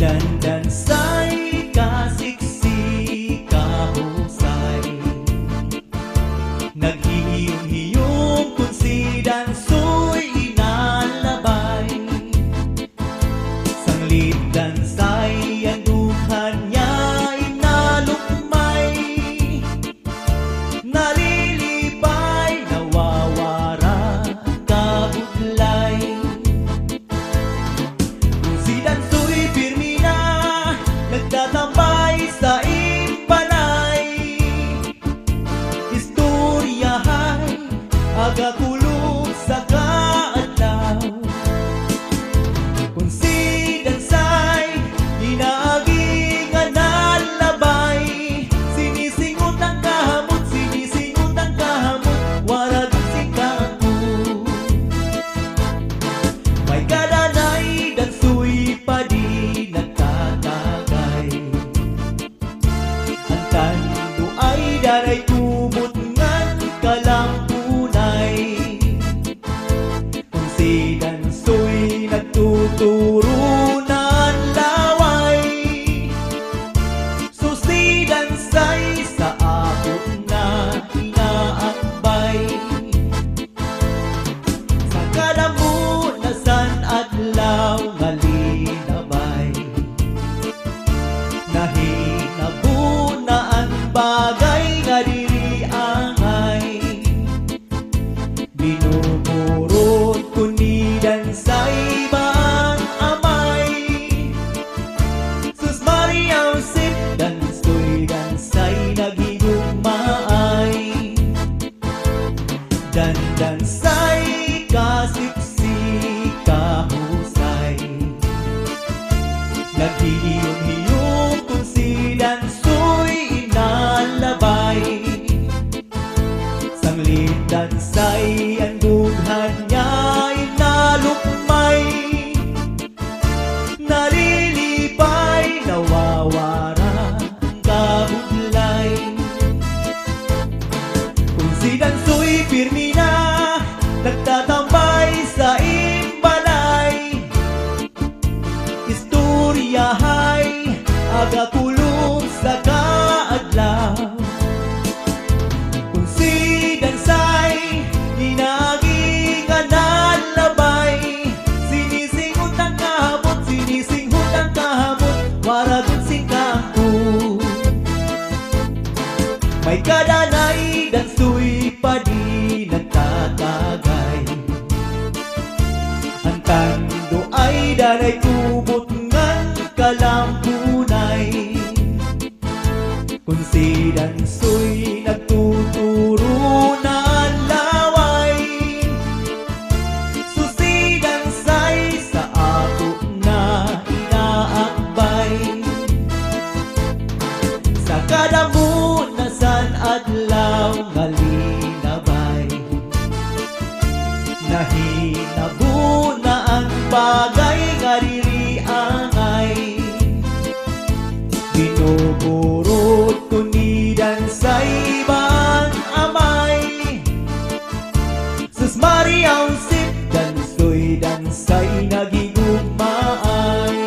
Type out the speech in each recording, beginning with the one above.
Dandansay kasiksi kahusay, naghihiyong-hiyong kung si dansoy inalabay. Sanglit dansay ang dughan niya inalukmay, nalilipay nawawara kabudlay. Kung si dansoy pirmi na nagtatambay sa imbalay, istoryahay agakulog sa kaadlaw. Kung si dansay inaagi nga nalabay, sinisingot ang kahamot, sinisingot ang kahamot, wala dun si kaku. May kadanay dansoy pa di nagtatagay, ang tando ay daray kumot ngan kalampunay. Kung si dansoy nagtuturo ng laway, so si dansay sa akot na inaakbay. Sa kadamunasan adlaw nga linabay, nahinabo na ang bagay nga diri angay. Binupurot ko ni dansay bang amay, sus Maria Josep dansoy dansay naghigugmaay. Dandansay kasiksi kahusay, naghihiyong-hiyong kung si dansoy inalabay. Sanglit dansay ang dughan niya inalukmay, nalilipay nawawara ang kabudlay. Kung si dansoy pirmi na nagtatambay sa imbalay, istoryahay agakulog sa kaadlaw. Kung si dansay inaagi nga nalabay, sinisingot ang kahamot, sinisingot ang kahamot, wala dun si kaku. May kadanay dansoy pa di nagtatagay, ang tando ay daray kumot ngan kalampunay. Kung si dansoy nagtuturo ng laway, so si dansay sa ako na inaakbay. Sa kadamunasan adlaw nga linabay, nahinabo na ang bagay nga diri angay. Binuburot ko ni dansay bang amay, sus Maria Josep dansoy dansay naghigugmaay.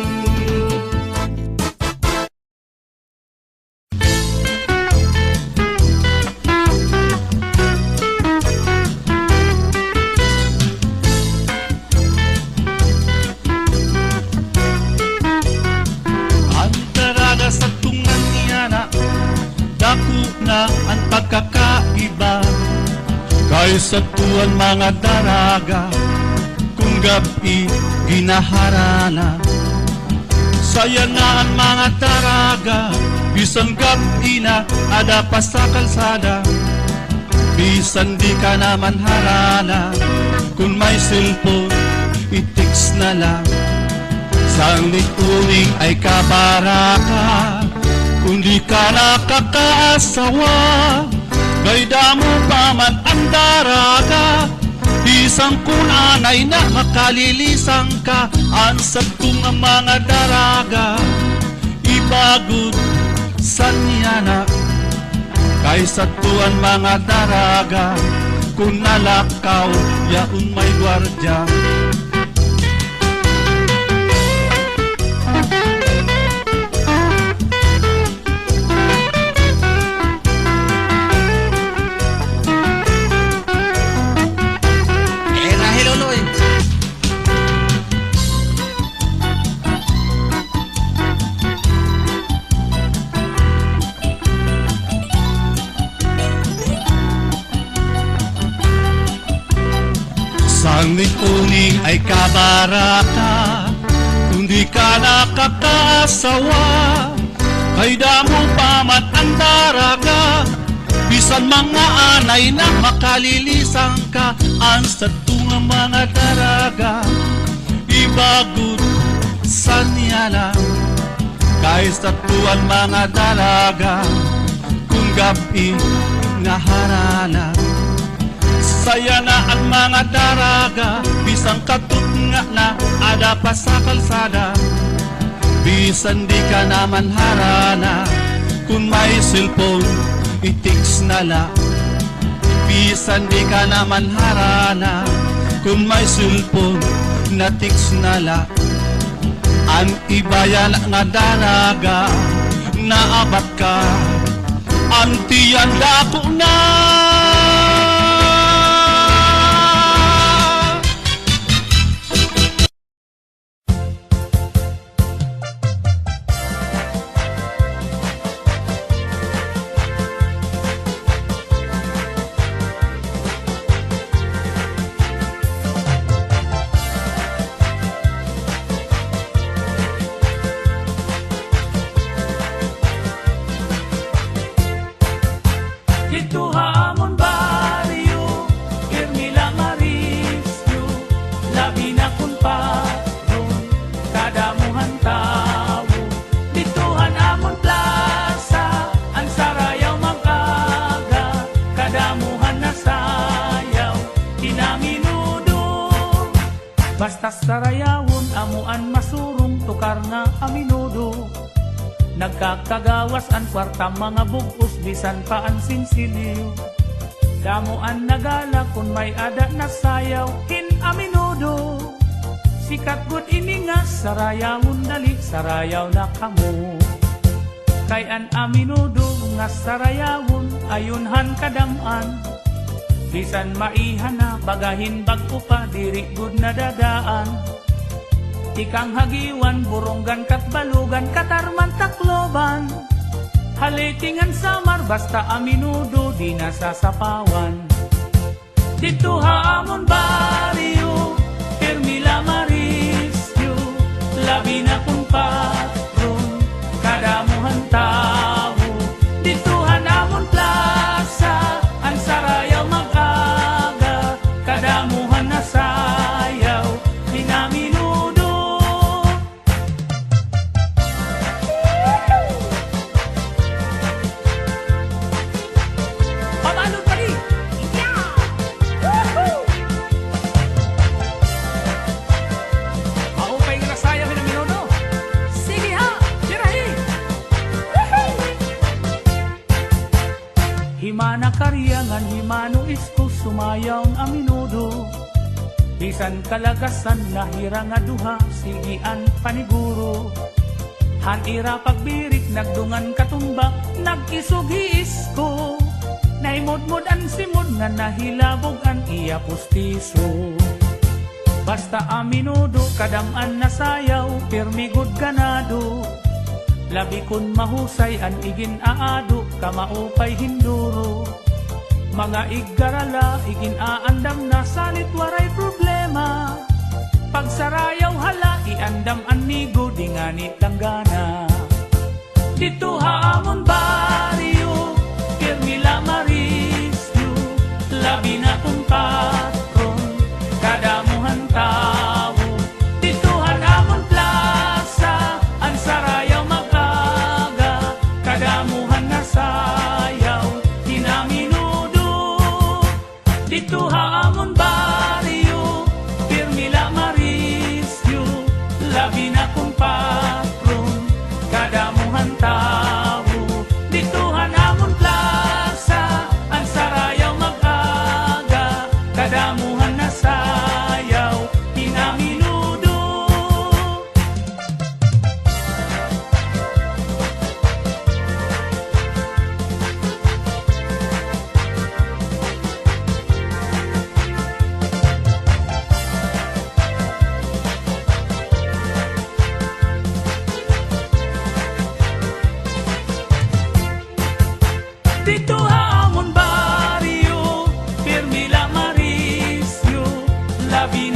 Antaraga sa tungan niya na dako na ang pagkakaiba, kaysa tuwan mga daraga kung gabi ginaharana. Saya na ang mga daraga bisan gabi na ada pa sa kalsada, bisan di ka naman harana. Kung may cellphone i-text na lang, sanglit uling ay kabaraka. Kung di ka nakakaasawa, gayda mo pa man ang daraga, isang kunanay na makalilisang ka. Ansad kong ang mga daraga ibagod sa niyana, kaysa tuan mga daraga kung nalakaw yaon may gwardya. Ang ituning ay kabarata, kundi ka nakakaasawa. Kay damo pa man ang daraga, bisan mga anay na makalilisang ka. Ang sa tunga mga daraga, ibagod sa niyala. Kay sa tuwan mga daraga, kung gabi nga harana. Saya na ang mga daraga, bisang katut nga na ada pa sa kalsada. Bisan di ka naman harana, kung may cellphone, itiks na la. Bisan di ka naman harana, kung may cellphone, natiks na la. Ang ibayan nga daraga, naabat ka, ang tiyan dako na. Dito hamon baryo, Ermila Marisyo, labi na kun patron, kadamuhan tao. Dito hamon plaza, ang sarayaw mag-aga, kadamuhan na sayaw, tinaminudo. Basta sarayawon, amuan masurong, tukar na aminudo. Nagkakagawas ang kwarta mga bugos, bisan pa ang sinsiliw. Damuan nagala kung may ada na sayaw, kin aminudo. Sikat good ininga, sarayawon dali, sarayaw na kamo. Kay an aminudo nga sarayawon, ayunhan kadaman. Bisan maihan na, bagahin bago pa, diri good na dadaan. Ikang hagiwan, buronggan kat balugan, katarman takloban. Halitingan samar, basta aminudo, di nasasapawan. Dito hamon baryo, Ermila Marisyo, labi na kung patron, kadamuhan tao. Dito hamon plaza, ang sarayaw mag-aga, kadamuhan na sayaw, dinaminudo. Himana karyangan, himano isko, sumayaw aminudo. Bisan kalagasan, nahira nga duha, sigian paniguro. Hanira pagbirik, nagdungan katumba, nag-isugi isko. Naimod-mod ang simod, nga nahilabog ang iya pustiso. Basta aminudo, kadaman na sayaw, pirmigod ganado. Labi kun mahusay an igin aado, kamaupay hinduro. Mga iggarala, igin aandam na salit waray problema. Pagsarayaw hala, iandam anigo, di nga ni langgana. Dito hamon baryo, Ermila Marisyo, labi na kung patron, kadamuhan tao. Dito hamon plaza, ang sarayaw mag-aga, kadamuhan na sayaw, tinaminudo. Dito hamon baryo, Ermila Marisyo, labi na kung patron, kadamuhan tao. Dito hamon plaza, ang sarayaw mag-aga, kadamuhan na sayaw, tinaminudo. Dito hamon baryo, Ermila Marisyo, labi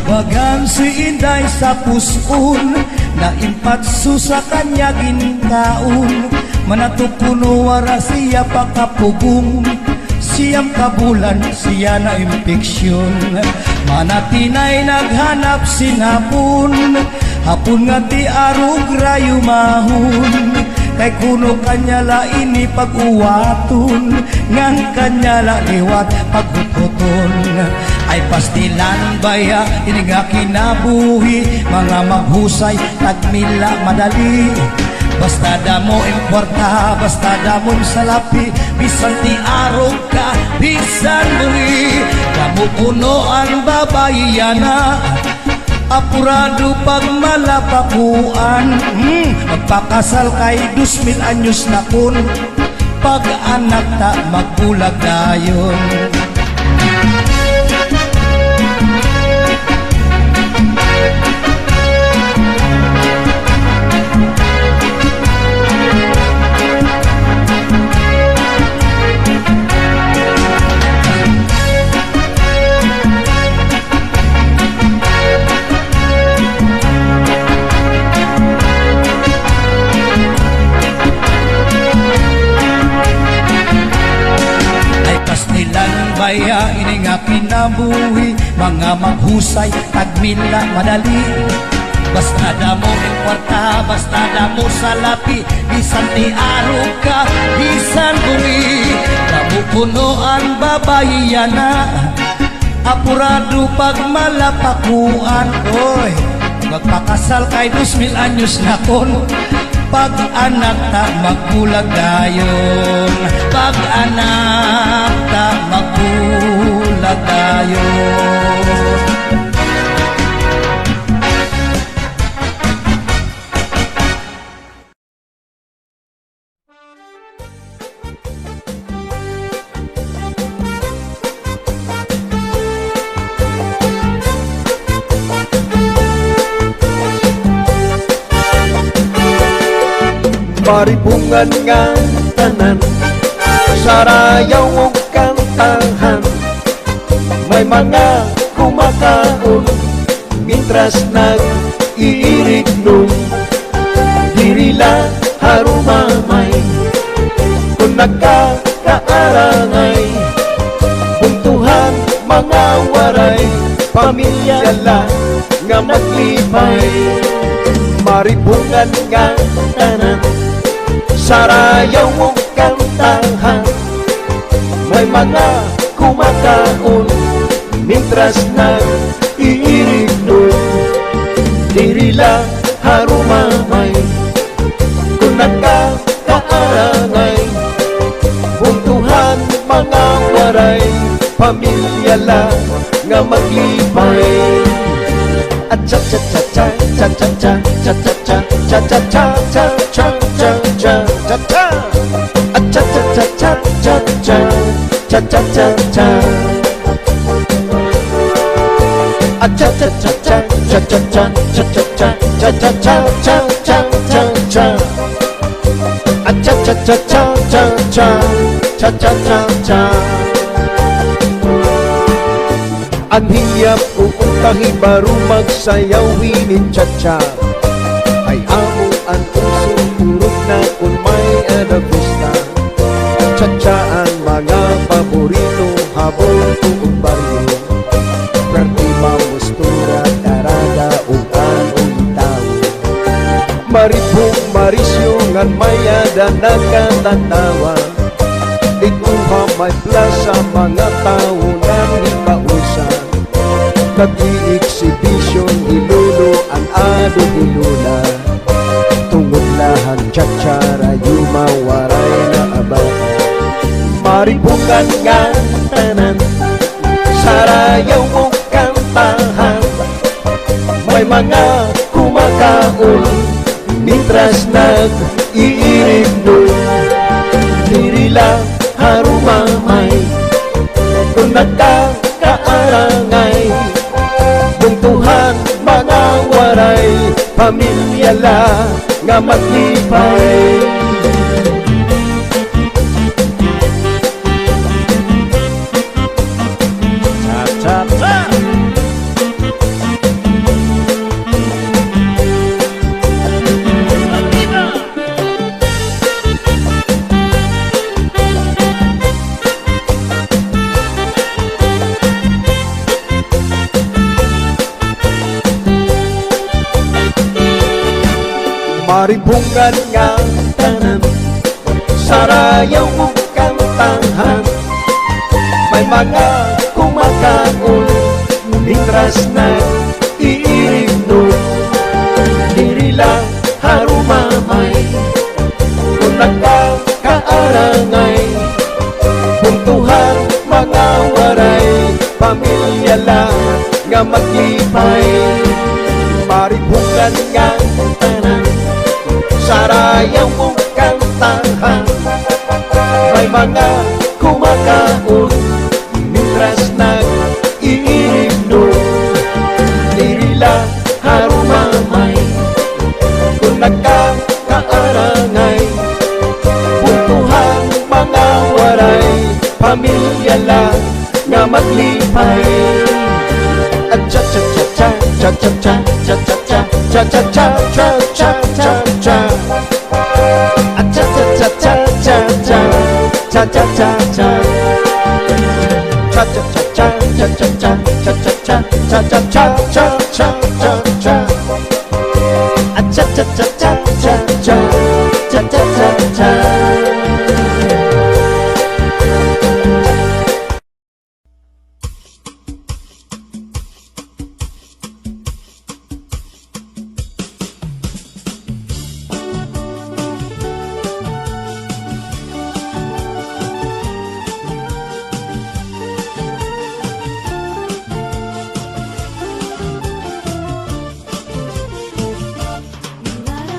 Bagan si Inday sa puson, naimpat sa kanya ginkaon. Manatukuno wara siya pakapugong, siyam kabulan siya na impeksyon. Manatinay naghanap sinapon, hapon nga ti arog rayo mahon. Kay kuno kanya la ini pag-uwaton, ngang kanya la liwat paghutoton. Ay pastilan baya ini nga kinabuhi, mga maghusay tagmila madali. Basta damo importa, basta damon salapi, bisan ti arog ka, bisan buri. Kamu kuno ang babayana, apurado pag malapakuan. Magpakasal kay 2,000 anyos na kun, pag anak ta magbulag dayon. Baya ini nga kinabuhi, mga maghusay tagmila madali. Basta damo importa, basta damo salapi, bisan ti arog ka, bisan bumi. Kamu kuno ang babayana, apurado pag malapakuan. Oy, magpakasal kay 2,000 anyos na kon, pag anak ta magbulag dayon. Pag anak ta magbulag dayon. Maribungan nga tanan, sarayaw o kantahan. May mga kumakaon, mintras nag-iirig nun. Dirila harumamay, kung nagkakaarangay. Buntuhan mga waray, pamilya lang nga maglipay. Maribungan nga tanan, sarayaw mo kantahan. May mga kumakaon, mintras nag-iirig nun. Dirila harumamay, kung nagkakaarangay. Buntuhan mga waray, pamilya lang nga maglipay. At cha-cha-cha-cha, cha-cha-cha, cha-cha-cha, cha-cha-cha, cha-cha, cha-cha, cha-cha. At cha-cha-cha-cha, cha-cha, cha-cha-cha-cha. At cha-cha-cha-cha, cha-cha-cha, cha-cha-cha, cha-cha-cha, cha-cha, cha-cha. At cha-cha-cha-cha, cha-cha, cha-cha-cha-cha. Anhiyap uuntahin baru magsayaw winin cha-cha. Ay amo ang usong urok na kung may adabista. Cha-cha ang mga paborito habol tuong baryo. Pertima, mustura, daraga, ukan, ulitaw. Maribong marisyo ngan mayada nakatatawa. Ikuha may plaza mga tao nang ipausa. Nag-i-exhibition ilulo ang ado ilula. Tungod lahan cha-chara yumawaray na abang. Maribungan nga tanan, sarayaw mo kantahan. May mga kumakaon, mitras nag-iirig nun. Dirila harumamay, kung nagkakaarangay. Buntuhan mga waray, pamilya lang nga maglipay. Cha-cha-cha. Maribungan nga tanan, sarayaw mo kang tanghan. May mga kumakaon, mitras na iirig nun. Diri lang harumamay, kung nagkakaarangay. Buntuhan mga waray, pamilya lang nga maglipay. Maribungan nga tanan, sarayaw mo kang tanghan. May mga kumakaon, mitras nag-iirig nun. Diri lang harumamay, kung nagkakaarangay. Buntuhan mga waray, pamilya lang nga maglipay. At cha-cha-cha-cha, cha-cha-cha, cha-cha-cha, cha-cha-cha, cha-cha, cha-cha. At cha-cha-cha-cha, cha-cha, cha-cha-cha, cha. Cha-cha-cha-cha, cha-cha-cha, cha-cha-cha, cha-cha-cha, cha-cha, cha-cha. At cha-cha-cha-cha, cha-cha, cha-cha-cha, cha. La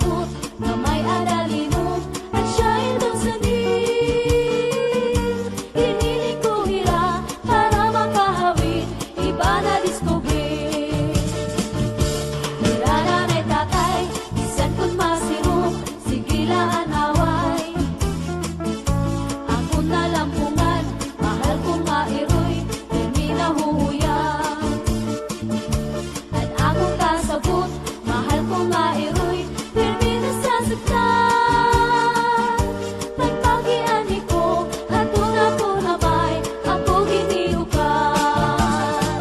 sabot na may adalinom at siya'y dagsanin. Hiniling ko hira para makahawid, iba na diskubrin. Hira na may tatay, isan kun masirong, sigilaan away. Ako na lampungan, mahal kong mairoy, termina huhuyang. At akong kasabot, mahal kong mairoy, termina sasaktan. Pagpagiani ko, hatun ako na may, ako giniukan.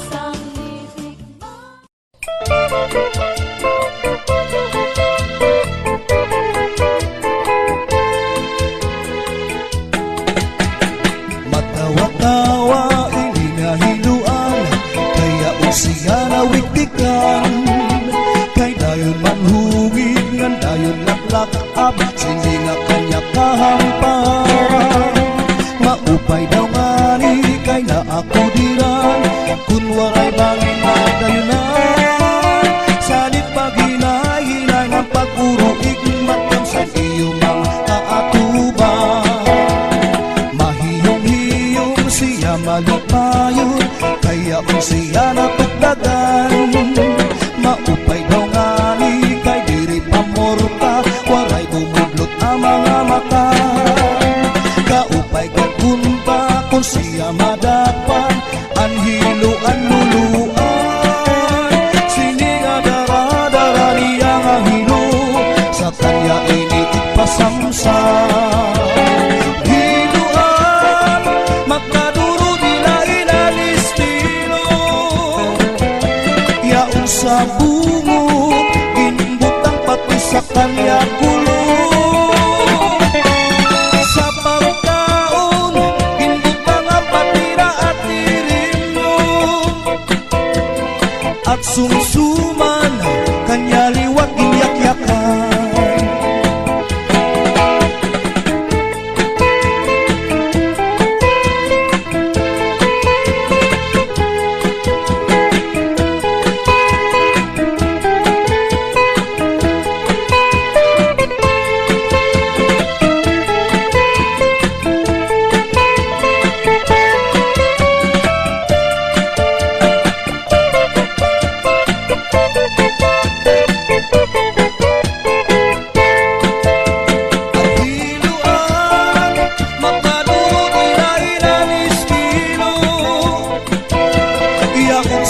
Sang litik Matawa-tawa, hindi na hiluan, kaya usiya na wiktikan. Kay dayon manhungig, ngan dayon laklak, abot sindi nga kanya kahampan. Maupay daw ngani, kay na ako diran, kun waray bangin na dayunan. Salit paghinay-hinay ng pag-uruig, matang sa iyong mga kaatuban. Mahiyong-hiyong siya malipayon, kaya kung siya napagdagan. Maupay daw ngani, kay diri pamorta, waray bumudlot ang mga mata. Kaupay kagunta, kung siya madapan, anhiluan luluan. Sininga dara-dara niya nga hilo, sa kanya iniigpasamsam. Hiluan, magkaduro nila inalistino. Yaong sa bungog, inbutang pati sa kanya gulo. Sa pagkaon, inbutang ang patira at tirino. At sumsuman, kanya liwat inyak-yakan.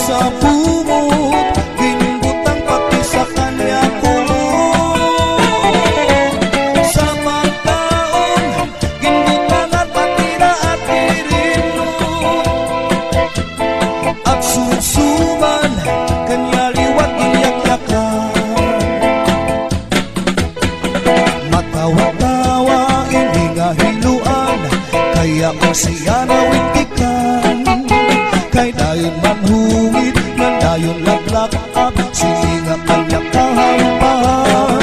Sa bumot, ginbutang pati sa kanya kulo. Sa pagkaon, ginbutang at patira at tirino. At susuman, kanya liwat inyak-yakan. Matawa-tawa, hindi nga hiluan, kaya kung siya nawintikan. Kay dayon manhungit, ngan dayon laglak, abot sininga kanya kahampan.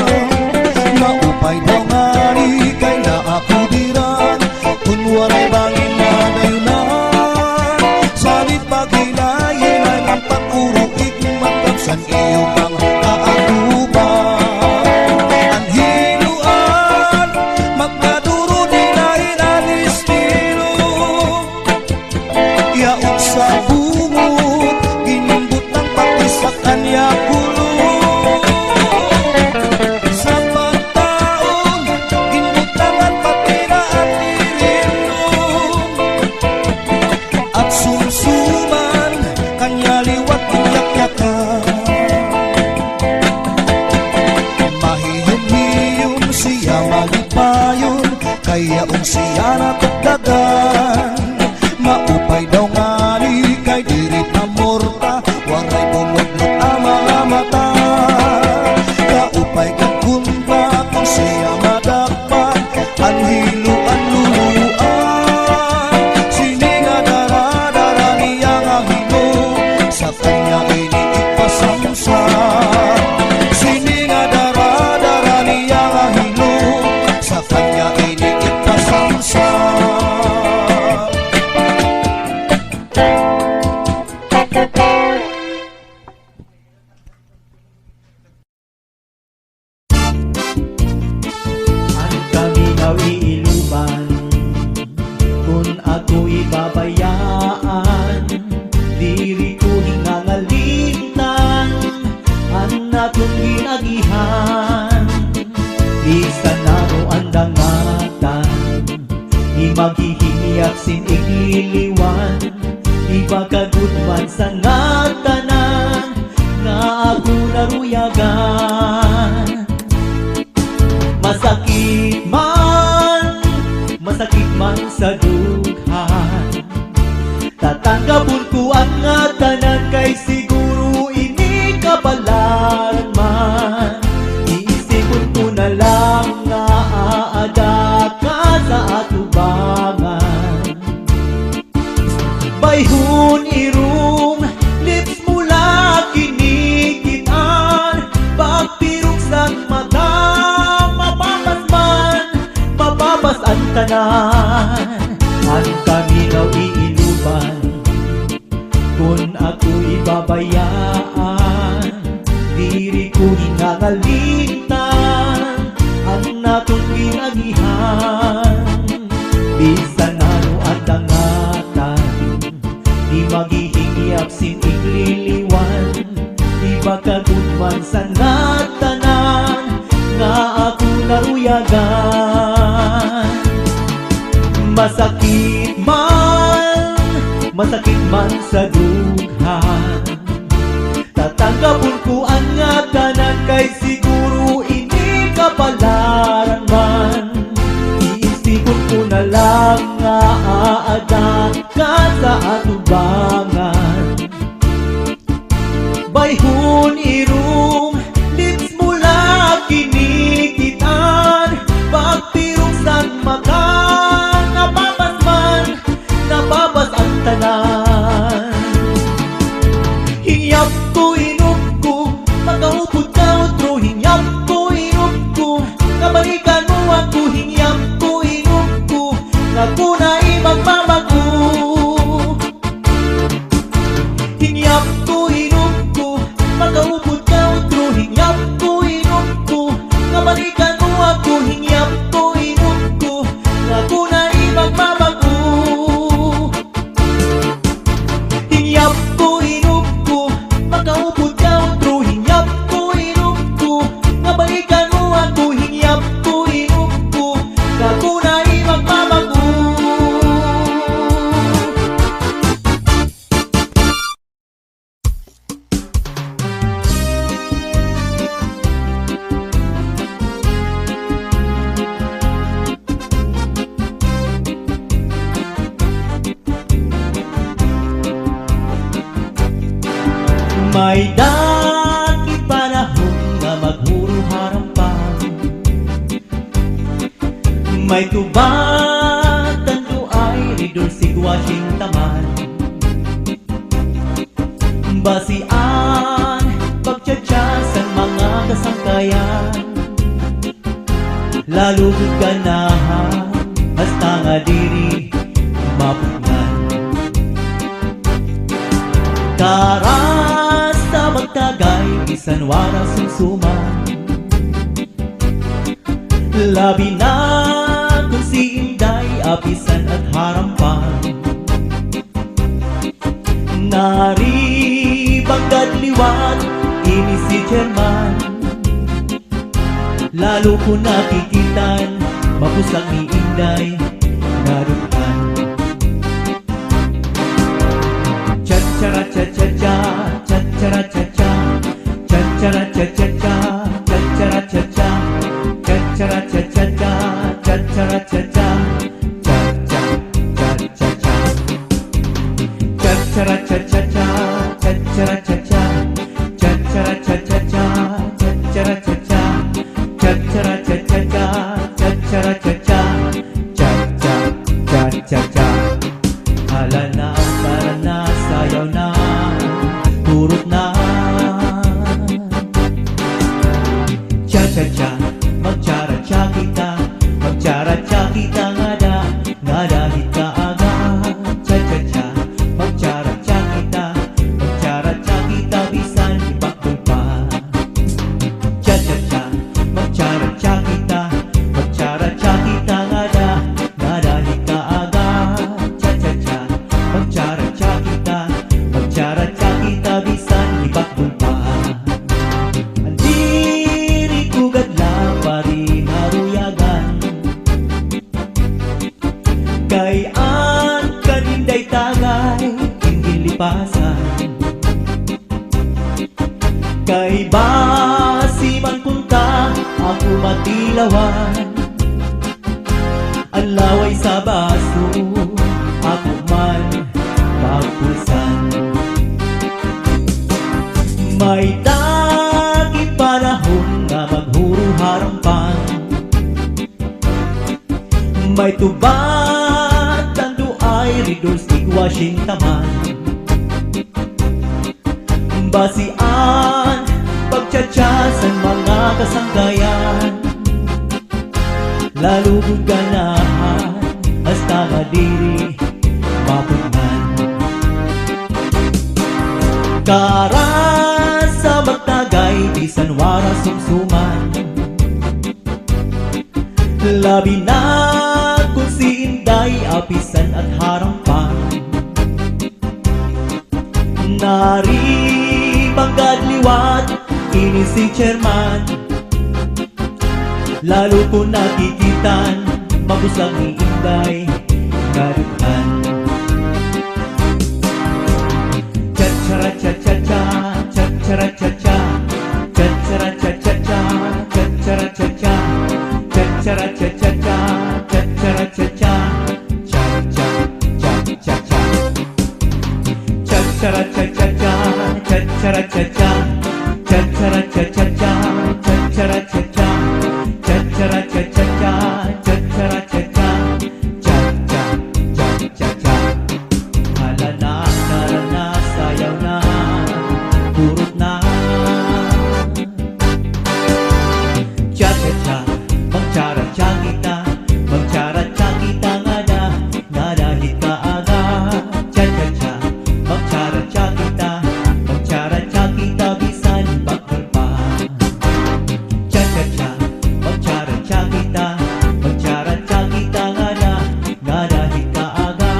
Maupay daw ngani, kay na ako diran, kun waray bangin na dayunan. Salit paghinay-hinay ng pag-uruig, matapsan iyong mga kaatuban. Anhiluan, magkaduro nila inalistino. Yaong sa bungod, ginibutang pati sa kanya gulo. Sa pagtaon, ginibutang at patira at tirino. At sumsuman, kanya liwat inyak-yakan. Mahiyom-hiyom siya malipayon, kaya kung siya napagdagan. Maupay daw ngani, kay diri pamorta, waray bumudlot ang mga mata. Kaupay kagunta, kung siya madakpan, anhiluan luluan. Sininga dara-dara niya nga hilo, sa kanya iniigpasamsam. Sininga dara-dara niya nga hilo, sa kanya iniigpasamsam. Bisan naro andangatan di maghihiyap sin igliliwan, di bagagudman sa ngatanan nga ako naruyagan. Masakit man sa dughan, tatanggapon ko ang ngatanan kay siguro ini kabalaran man. Iisipon ko na lang nga aada ka sa atubangan. Bayhon irong lips mula kinikitan, pagpirok sang mata mapabas ang tanan. Ang kaminaw iiluban kung ako ibabayaan, diri ko hinangalitan ang natong ginagihan. Bisan ano ang dangatan, di maghihingiyap sin igliliwan, di bagagudman sa natanan nga ako naruyagan. Masakit man sa dughan, tatanggapon ko ang ngatanan kay siguro ini kapalaran man. Iisipon ko na lang nga aada ka sa atubangan. Bayhon irong lips mula kinikitan, pagpirok sang mata nababas ang tanan. Hingyap ko, inup ko, pagkaupod ka otro. Hingyap ko, inup ko, kabalikan mo ako. Hingyap ko, inup ko, nakuna'y magmamago. Hingyap ko, inup ko, pagkaupod ka otro. Hingyap ko, inup ko, kabalikan mo ako. Hingyap ko, inup ko, nakuna'y magmamago. Hingyap ko, inup ko, makaupod ka otro. Hingyap ko, inup ko, nabalikan mo ako. Hingyap ko, inup ko, nakuna'y magmamago. May dati panahon nga maghuro harapan, may tubatan doay ridor sigwasing taman. Basian pagtsatsasan mga kasangkayan, lalo ganahan hasta nga diri mapugnan. Karas sa magtagay, bisan wala sumsuman, labi na kung si Inday apisan at harampan. Nari bagad liwat, ini si German, lalo ko nakikitan, mapusang ni Inday narutan. Cha-cha-ra cha-cha-cha, cha-cha-ra cha-cha, cha-cha-ra cha-cha-cha, cha-cha-ra cha-cha, cha-cha-ra cha-cha-cha, cha-cha-ra cha-cha, cha-cha-cha-cha-cha, cha-cha-ra cha-cha-cha, cha-cha-ra cha-cha, cha-cha-ra cha-cha-cha, cha-cha-ra cha-cha, cha-cha-ra cha-cha-cha, cha-cha-ra cha-cha, cha-cha-cha-cha. Hala na, tara na, sayaw na, turot na. Cha-cha-cha, magchara-cha kita, magchara-cha kita ngada, ngada hita aga. Cha-cha-cha, magchara-cha kita, magchara-cha kita, bisan ipakul pa. Cha-cha-cha, magchara-cha kita, pari naruyagan. Kay an kaninday tagay hindi lipasan. Kay basi man punta ako matilawan. Ang laway sa baso ako man magpulsan. May daging panahon na maghuro harampan. May tubat tando ay ridors igwashing taman. Basian pagtsatsasan mga kasanggayan. Lalugod ganahan hasta madiri mapungan. Kara sa magtagay bisan wara sumsuman. Labi na kung si Inday apisan at harampan. Nari pagkadliwat ini si chairman. Lalo ko nakikitan mabusag ni Inday garuhan. Cha-cha-ra cha-cha-cha, cha-cha-ra-cha-cha, cha-cha-ra-cha-cha-cha, cha-cha-ra-cha-cha, cha-cha-ra-cha-cha-cha, cha-cha-ra-cha-cha, cha-cha-cha-cha-cha, cha-cha-ra-cha-cha-cha, cha-cha-ra-cha-cha, cha-cha-ra-cha-cha-cha, cha-cha-ra-cha-cha, cha-cha-ra-cha-cha-cha, cha-cha-ra-cha-cha, cha-cha-cha-cha-cha. Hala na, tara na, sayaw na, kurot na. Cha-cha-cha, magchara-cha kita, magchara-cha kita nga na dahil ka aga. Cha-cha-cha, magchara-cha kita, magchara-cha kita bisan bakal pa. Cha-cha-cha, magchara-cha kita, magchara-cha kita nga dahil ka aga.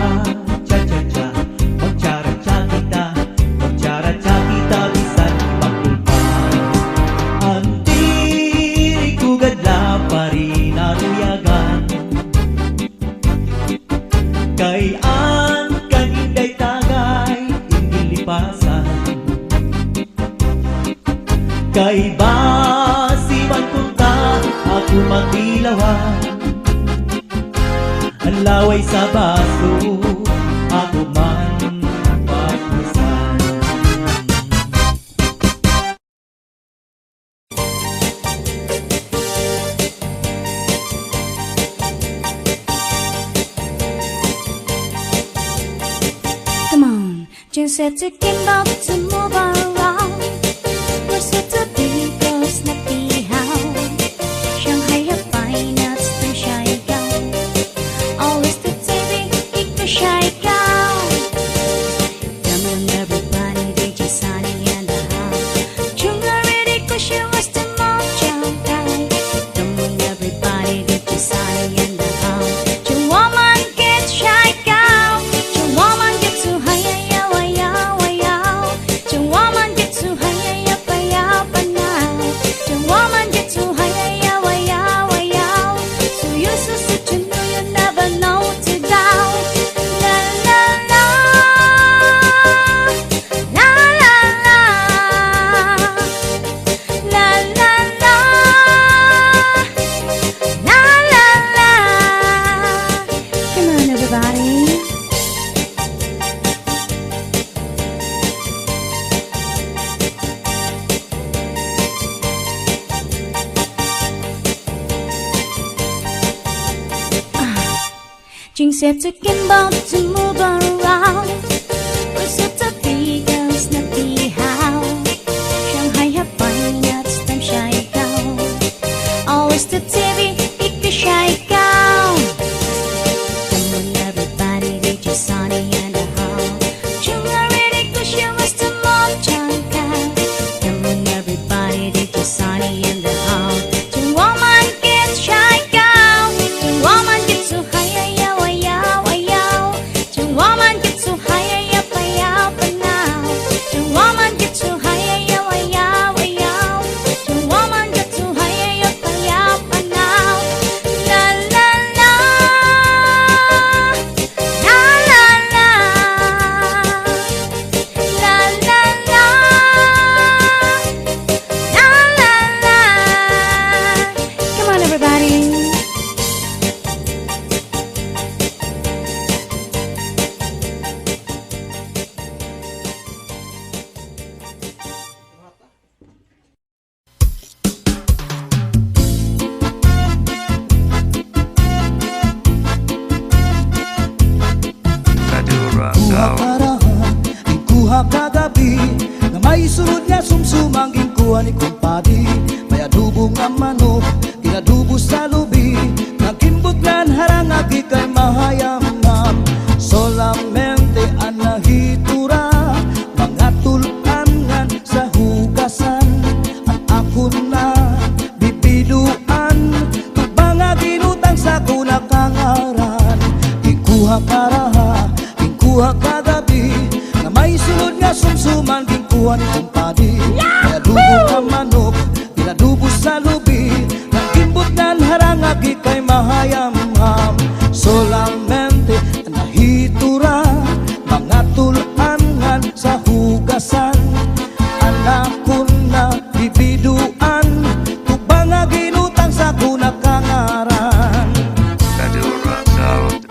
Cha-cha-cha, magchara-cha kita, magchara-cha kita bisan bakal pa. Ang diri ko gadla pari naruyagan. Kay an kaninday tagay hindi lipasan. Kay basi man punta ako matilawan. Ang laway sa baso ako man magpulsan. Come on, just said to get up to move around. We're set to be close, not be how. Shanghai have fine nuts to shy gown. Always the TV, ik the shy gown. Come on, everybody, DJ Sunny and the house. Chunga ready, cause she was the mom jump guy. Come on, everybody, DJ Sunny and the house. Chung woman get shy gown. Chung woman get too high, yeah, yeah, yeah, yeah. Chung woman get too high, yeah, yeah, yeah, now. Chung woman get too high, yeah, yeah, yeah, yeah. So you so such you know you never know to down. La la la, la la la, la la la, la la la. Come on, everybody. Jinx said to Kimbo to move around. We're set to be girls, not be how. Shanghai have fine nuts, them shy gown. Always the TV, ik the shy gown. Come on, everybody, DJ Sunny and the house. Chunga ready, cause you was the mom chunga. Come on, everybody, DJ Sunny and the house. Chung woman get shy gown. Chung woman get so high, yeah, yeah, yeah, yeah. Chung woman get so high, kumpari. Kuha karahan, kuha kagabi na may sunod nga sumsumang kuha ni kumpadi. May adubo nga manok, inadubo sa lubi, nagimbutnan harang agi kay mahayamam. Solamente ang nahitura, mga tulangan sa hugasan. At ako na bibiluan, tubang nga ginutang sa kunakangaran. Ikuha karahan, kuha kagabi na may sunod nga sumsuman ginkuha ni kumpadi. May adubo nga manok, pinadubo sa lubi, nagimbutnan harang agi kay mahayamham. Solamente nahitura, mga tulangan sa hugasan. Anak ko na bibiduan, tubang nga ginutang sa kunakangaran. Kadura Sound.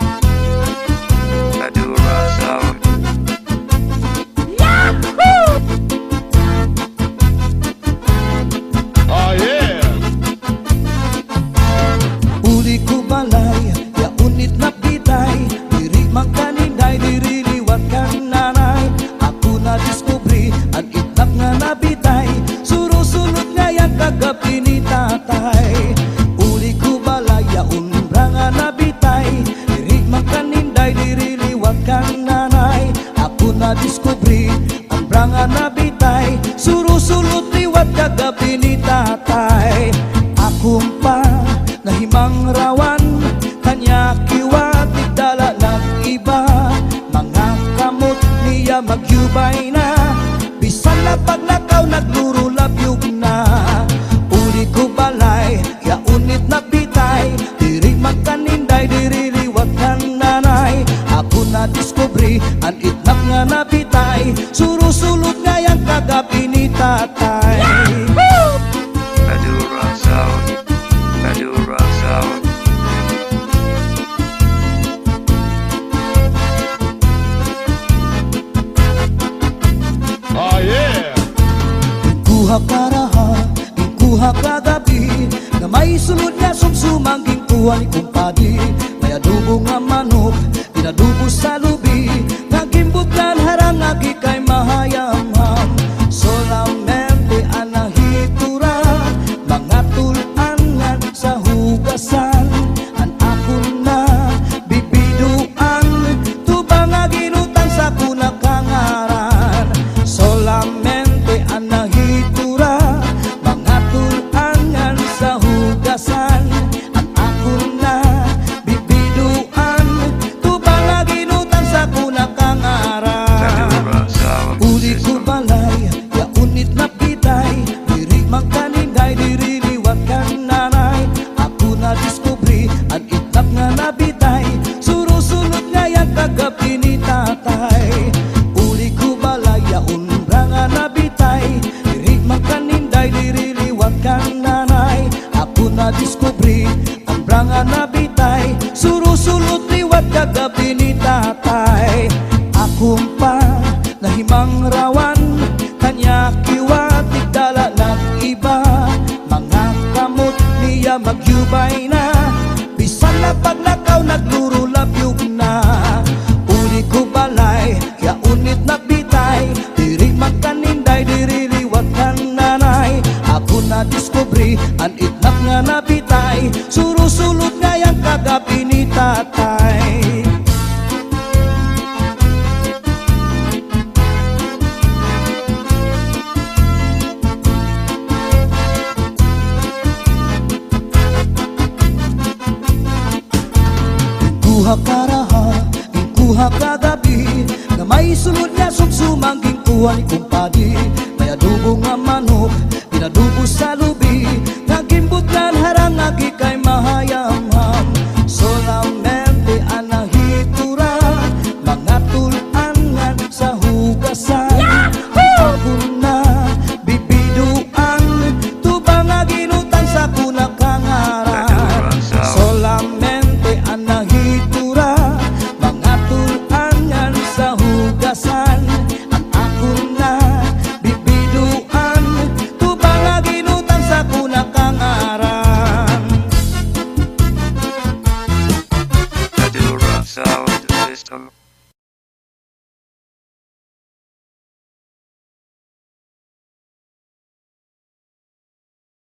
Kadura Sound. Oh yeah! Uli ko balay, ya unit na pitay, diri mang kaninday, diri liwat kang nanay. Ako na diskubri, ang itlap nga nabitay, surusunod nga yan kagabi ni tatay. Uli ko balay, ya umbra nga nabitay, diri mang kaninday, diri liwat kang nanay. Ako na diskubri, ang umbra nga nabitay, surusunod liwat kagabi ni tatay. Akong pa nahimang rawan, kanya kiwatig dala ng iba. Mga kamot niya magyubay na, bisan na paglakaw nagluro labyog na. Uli ko balay, ya unit na bitay, diri magkaninday, diri liwat ng nanay. Ako na diskubri, ang itlap nga nabitay, surusulot nga yang kagabi ni tatay. Kadura Sound. Kadura Sound. Oh yeah! Kuha karaha, kuha kagabi na may sunod nga sumsumang kuha ni kumpadi. May adubo nga manok, pinadubo sa lubi, nagimbutnan harang agi kay mahayamham. Solamente ang nahitura, mga tulangan sa hugasan. Ang ako na bibiduan, tubang nga ginutang sa kunakangaran. Solamente ang nahitura, mga tulangan sa hugasan. Ang ako na bibiduan, tubang nga ginutang sa kunakangaran. Kadura Sound Uli ko System. balay, ya unit na pitay, diri mang kaninday, diri liwat kang nanay. Ako na diskubri, ang itlap nga nabitay, surusunod nga yan kagabi ni tatay. Uli ko balay, ya umbra nga nabitay, diri mang kaninday, diri liwat kang nanay. Ako na diskubri, ang umbra nga nabitay, surusunod liwat kagabi ni tatay. Akong pa nahimang rawan, kanya kiwatig dala ng iba. Mga kamot niya magyubay na, bisan na paglakaw nagluro labyog na. Uli ko balay, ya unit na bitay, diri magkaninday, diri liwat kang nanay. Ako na diskubri, ang itlap nga nabitay, surusulot nga yang kagabi ni tatay. Kuha karaha, kuha kagabi na may sunod nga sumsumang kuha ni kumpadi. May adubo nga manok,